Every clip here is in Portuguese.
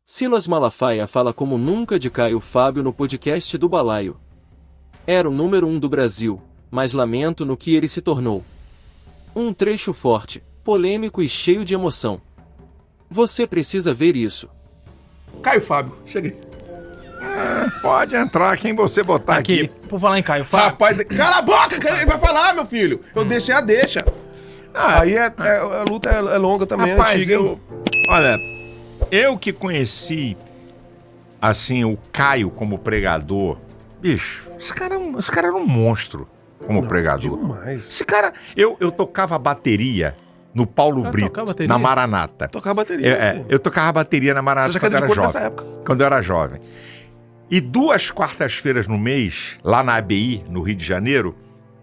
Silas Malafaia fala como nunca de Caio Fábio no podcast do Balaio. Era o número 1 do Brasil, mas lamento no que ele se tornou. Um trecho forte, polêmico e cheio de emoção. Você precisa ver isso. Caio Fábio, cheguei. Pode entrar quem você botar aqui. Por falar em Caio Fábio. Rapaz, cala a boca, que ele vai falar, meu filho. Eu deixei a deixa. Aí a luta é longa também, Rapaz, é antiga. Olha, eu que conheci, assim, o Caio como pregador, bicho, esse cara era um monstro como pregador. Demais. Esse cara, eu tocava bateria no Paulo Brito, na Maranata. Tocava bateria. Eu tocava bateria na Maranata Você já quando eu era jovem. nessa época. Quando eu era jovem. E 2 quartas-feiras no mês, lá na ABI, no Rio de Janeiro,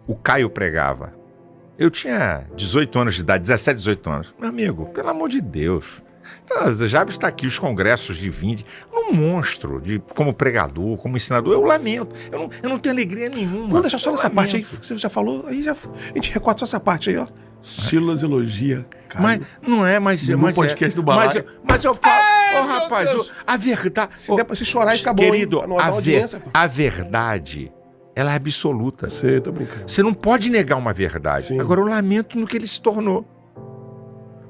o Caio pregava. Eu tinha 18 anos de idade, 17, 18 anos. Meu amigo, pelo amor de Deus. Já está aqui os congressos de 20. Um monstro como pregador, como ensinador. Eu lamento. Eu não tenho alegria nenhuma. Vamos deixar só nessa parte aí, que você já falou. Aí já, a gente recorta só essa parte aí, ó. Silas elogia, Caio. Mas não é, mas podcast do Balaio. Mas eu falo, rapaz, a verdade. Se der pra você chorar e acabou. Querido, hein? Audiência, a verdade, ela é absoluta. Você tá brincando. Você não pode negar uma verdade. Sim. Agora, eu lamento no que ele se tornou.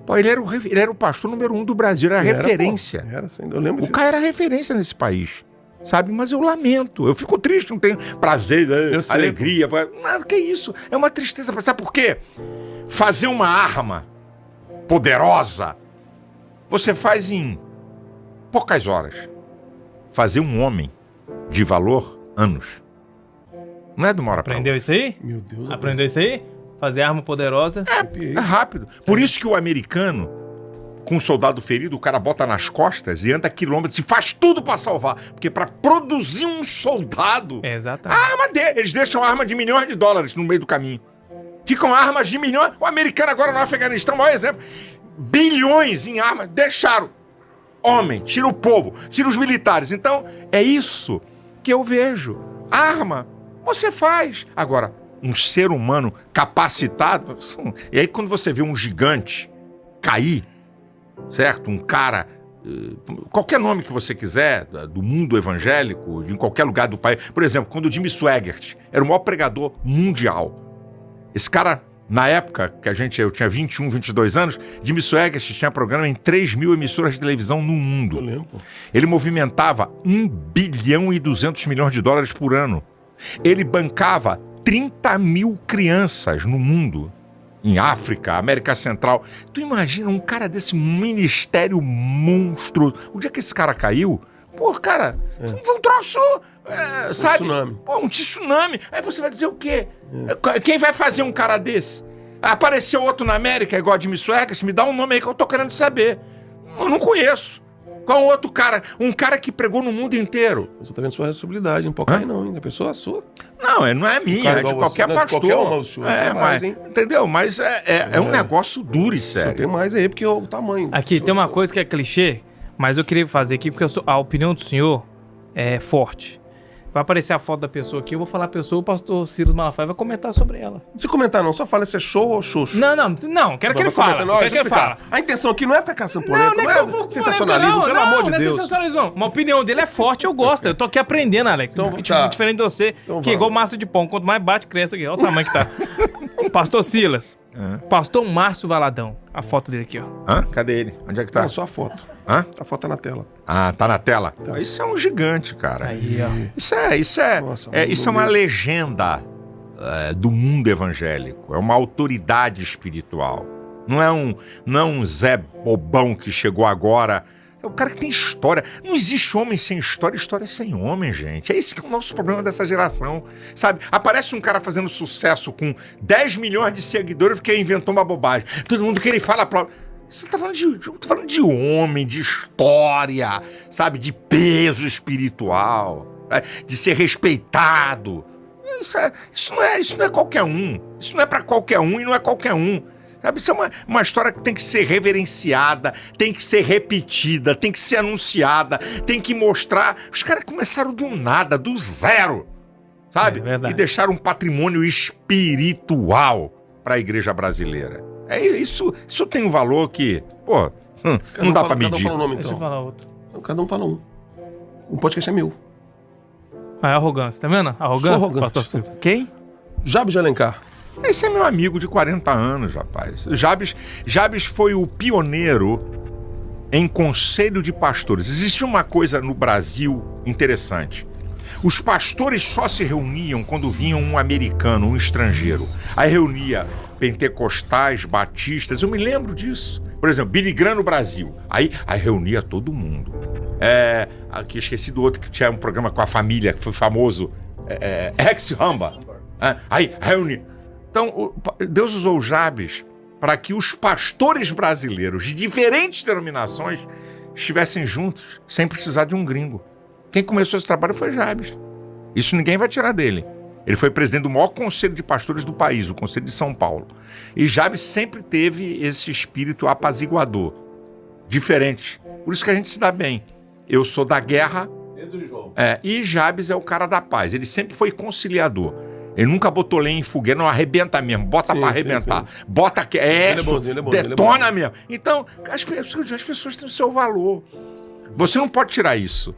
Pô, ele era o pastor número 1 do Brasil, era referência. Era, sim, eu lembro O Caio era referência nesse país. Sabe? Mas eu lamento. Eu fico triste, não tenho prazer, alegria. Nada, que isso? É uma tristeza. Sabe por quê? Fazer uma arma poderosa, você faz em poucas horas. Fazer um homem de valor, anos. Não é de uma hora pra outra. Aprendeu isso aí? Meu Deus. Aprendeu isso aí? Fazer arma poderosa. É rápido. Por isso que o americano, com um soldado ferido, o cara bota nas costas e anda quilômetros e faz tudo pra salvar. Porque pra produzir um soldado, Exatamente. a arma dele, eles deixam arma de milhões de dólares no meio do caminho. Ficam armas de milhões. O americano agora no Afeganistão, o maior exemplo. Bilhões em armas. Deixaram. Homem, tira o povo, tira os militares. Então, é isso que eu vejo. Arma, você faz. Agora, um ser humano capacitado. E aí, quando você vê um gigante cair, certo? Um cara, qualquer nome que você quiser, do mundo evangélico, em qualquer lugar do país. Por exemplo, quando o Jimmy Swaggart era o maior pregador mundial. Esse cara, na época que eu tinha 21, 22 anos, Jimmy Swaggart tinha programa em 3.000 emissoras de televisão no mundo. Eu lembro. Ele movimentava 1 bilhão e 200 milhões de dólares por ano. Ele bancava 30 mil crianças no mundo, em África, América Central. Tu imagina um cara desse ministério monstruoso. O dia que esse cara caiu, pô, cara, foi um troço, sabe? Tsunami. Pô, um tsunami. Aí você vai dizer o quê? Quem vai fazer um cara desse? Apareceu outro na América, igual a Jimmy Swaggart, me dá um nome aí que eu tô querendo saber. Eu não conheço. Qual outro cara? Um cara que pregou no mundo inteiro. Você tá vendo sua responsabilidade, não pode cair não, hein? A pessoa é sua. Não, não é minha, é de qualquer pastor. Qualquer uma, o senhor tem mais, hein? Entendeu? Mas é um negócio duro e Só sério. tem mais aí, porque é o tamanho. Aqui, tem uma coisa que é clichê, mas eu queria fazer aqui, porque a opinião do senhor é forte. Vai aparecer a foto da pessoa aqui, eu vou falar a pessoa, o pastor Silas Malafaia vai comentar sobre ela. Não se comentar não, só fala se é show ou xoxo. Não, quero que ele fale. Quero que ele fale. A intenção aqui não é ficar caçando polêmica, Não é que eu vou sensacionalismo, pelo amor de não Deus. é sensacionalismo, não. Uma opinião dele é forte, eu gosto. Eu tô aqui aprendendo, Alex. Então, Diferente de você, Então que é igual massa de pão. Quanto mais bate, cresce aqui. Olha o tamanho que tá. Pastor Silas. Pastor Márcio Valadão. A foto dele aqui, ó. Hã? Cadê ele? Onde é que tá? Não, só a foto. Hã? A foto tá na tela. Ah, tá na tela? Tá. Isso é um gigante, cara. Aí, ó. Isso é uma legenda do mundo evangélico. É uma autoridade espiritual. Não é um Zé Bobão que chegou agora. É o cara que tem história. Não existe homem sem história, história sem homem, gente. É esse que é o nosso problema dessa geração, sabe? Aparece um cara fazendo sucesso com 10 milhões de seguidores porque inventou uma bobagem. Todo mundo que ele fala... Você tá falando de homem, de história, sabe? De peso espiritual, de ser respeitado. Isso não é qualquer um. Isso não é pra qualquer um e não é qualquer um. Sabe? Isso é uma história que tem que ser reverenciada, tem que ser repetida, tem que ser anunciada, tem que mostrar. Os caras começaram do nada, do zero, sabe? É verdade. E deixaram um patrimônio espiritual para a igreja brasileira. Isso tem um valor que, pô, não dá para medir. Fala o nome, Deixa eu então. falar outro. Cada um fala um. O podcast é meu. É arrogância, tá vendo? Arrogância, Sou arrogante. pastor Silas. Quem? Jabes de Alencar. Esse é meu amigo de 40 anos, rapaz. Jabes foi o pioneiro em conselho de pastores. Existe uma coisa no Brasil interessante. Os pastores só se reuniam quando vinha um americano, um estrangeiro. Aí reunia pentecostais, batistas, eu me lembro disso. Por exemplo, Billy Graham no Brasil. Aí reunia todo mundo. Aqui esqueci do outro que tinha um programa com a família, que foi famoso. Rex Ramba. Aí reunia. Então, Deus usou o Jabes para que os pastores brasileiros de diferentes denominações estivessem juntos, sem precisar de um gringo. Quem começou esse trabalho foi Jabes. Isso ninguém vai tirar dele. Ele foi presidente do maior conselho de pastores do país, o Conselho de São Paulo. E Jabes sempre teve esse espírito apaziguador, diferente. Por isso que a gente se dá bem. Eu sou da guerra, e Jabes é o cara da paz. Ele sempre foi conciliador. Ele nunca botou lenha em fogueira, não arrebenta mesmo, bota pra arrebentar. Sim. Bota que detona mesmo. Então, as pessoas têm o seu valor. Você não pode tirar isso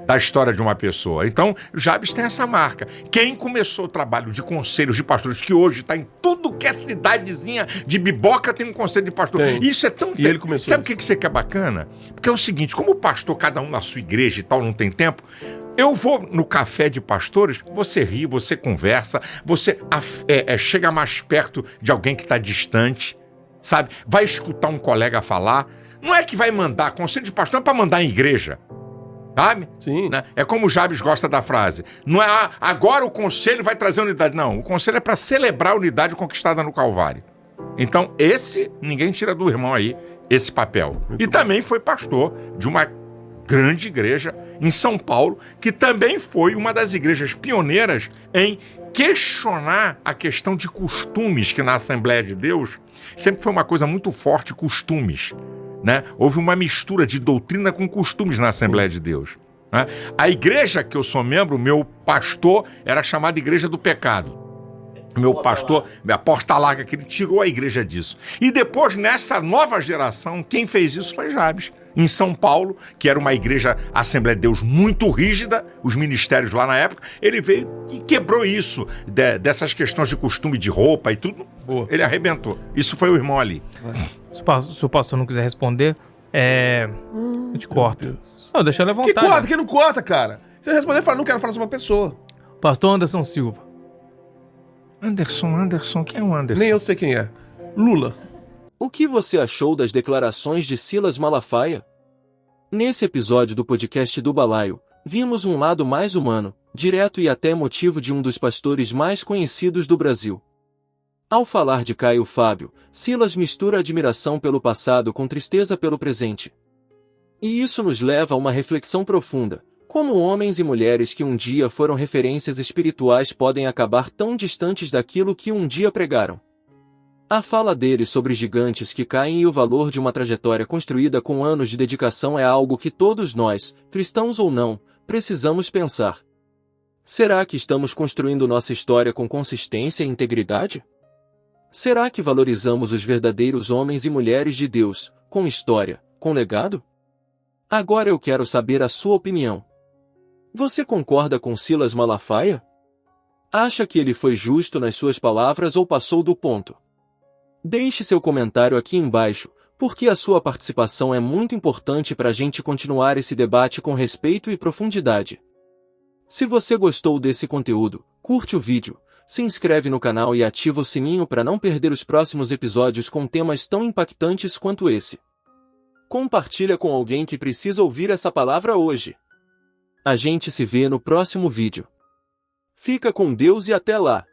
da história de uma pessoa. Então, Jabes tem essa marca. Quem começou o trabalho de conselhos de pastores, que hoje está em tudo que é cidadezinha de biboca, tem um conselho de pastor. Isso é tão... E ele começou. Sabe o que você quer bacana? Porque é o seguinte, como o pastor, cada um na sua igreja e tal, não tem tempo, eu vou no café de pastores, você ri, você conversa, você chega mais perto de alguém que está distante, sabe? Vai escutar um colega falar. Não é que vai mandar, conselho de pastor é para mandar em igreja. Sabe? Sim. Né? É como o Jabes gosta da frase. Não é agora o conselho vai trazer unidade. Não, o conselho é para celebrar a unidade conquistada no Calvário. Então, ninguém tira do irmão aí, esse papel. Muito bom. Também foi pastor de uma grande igreja em São Paulo, que também foi uma das igrejas pioneiras em questionar a questão de costumes, que na Assembleia de Deus sempre foi uma coisa muito forte, costumes. Né? Houve uma mistura de doutrina com costumes na Assembleia de Deus. Né? A igreja que eu sou membro, meu pastor, era chamada Igreja do Pecado. Meu pastor, a porta larga, que ele tirou a igreja disso. E depois, nessa nova geração, quem fez isso foi Jabes. Em São Paulo, que era uma igreja, Assembleia de Deus, muito rígida, os ministérios lá na época, ele veio e quebrou isso, dessas questões de costume de roupa e tudo. Boa. Ele arrebentou. Isso foi o irmão ali. Se o pastor não quiser responder, a gente corta. Não, deixa eu levantar. Que não corta, cara. Se ele responder, fala, não quero falar sobre uma pessoa. Pastor Anderson Silva. Anderson, quem é o Anderson? Nem eu sei quem é. Lula. O que você achou das declarações de Silas Malafaia? Nesse episódio do podcast do Balaio, vimos um lado mais humano, direto e até emotivo de um dos pastores mais conhecidos do Brasil. Ao falar de Caio Fábio, Silas mistura admiração pelo passado com tristeza pelo presente. E isso nos leva a uma reflexão profunda. Como homens e mulheres que um dia foram referências espirituais podem acabar tão distantes daquilo que um dia pregaram. A fala dele sobre gigantes que caem e o valor de uma trajetória construída com anos de dedicação é algo que todos nós, cristãos ou não, precisamos pensar. Será que estamos construindo nossa história com consistência e integridade? Será que valorizamos os verdadeiros homens e mulheres de Deus, com história, com legado? Agora eu quero saber a sua opinião. Você concorda com Silas Malafaia? Acha que ele foi justo nas suas palavras ou passou do ponto? Deixe seu comentário aqui embaixo, porque a sua participação é muito importante para a gente continuar esse debate com respeito e profundidade. Se você gostou desse conteúdo, curte o vídeo, se inscreve no canal e ativa o sininho para não perder os próximos episódios com temas tão impactantes quanto esse. Compartilha com alguém que precisa ouvir essa palavra hoje. A gente se vê no próximo vídeo. Fica com Deus e até lá!